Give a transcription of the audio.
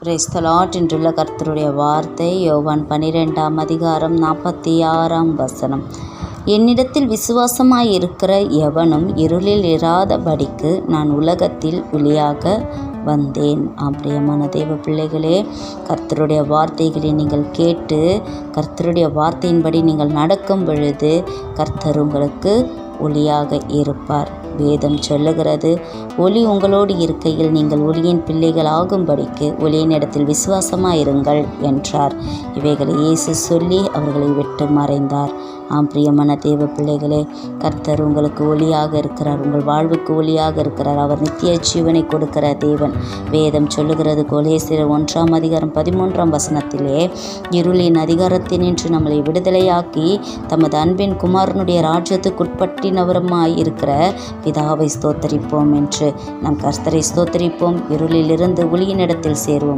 Praise the Lord. இன்றுள்ள கர்த்தருடைய வார்த்தை யோவான் 12ஆம் அதிகாரம் 46ஆம் வசனம். என்னிடத்தில் விசுவாசமாயிருக்கிற எவனும் இருளில் இராதபடிக்கு நான் உலகத்தில் ஒளியாக வந்தேன். பிரியமான தேவ பிள்ளைகளே, கர்த்தருடைய வார்த்தைகளை நீங்கள் கேட்டு கர்த்தருடைய வார்த்தையின்படி நீங்கள் நடக்கும் பொழுது கர்த்தர் உங்களுக்கு ஒளியாக இருப்பார். வேதம் சொல்லுகிறது, ஒளி உங்களோடு இருக்கையில் நீங்கள் ஒளியின் பிள்ளைகள் ஆகும்படிக்கு ஒளியின் இடத்தில் விசுவாசமாயிருங்கள் என்றார். இவைகளை இயேசு சொல்லி அவர்களை விட்டு மறைந்தார். பிரியமான தேவ பிள்ளைகளே, கர்த்தர் உங்களுக்கு ஒளியாக இருக்கிறார், உங்கள் வாழ்வுக்கு ஒளியாக இருக்கிறார். அவர் நித்திய ஜீவனை கொடுக்கிற தேவன். வேதம் சொல்லுகிறது, கொலோசியர் 1ஆம் அதிகாரம் 13ஆம் வசனத்திலே, இருளின் அதிகாரத்தினின்று நம்மளை விடுதலையாக்கி தமது அன்பின் குமாரனுடைய ராஜ்யத்துக்குட்பட்டினவருமாய் இருக்கிற பிதாவை ஸ்தோத்தரிப்போம் என்று நாம் கர்த்தரை ஸ்தோத்தரிப்போம். இருளிலிருந்து ஒளியின் இடத்தில் சேருவோம்.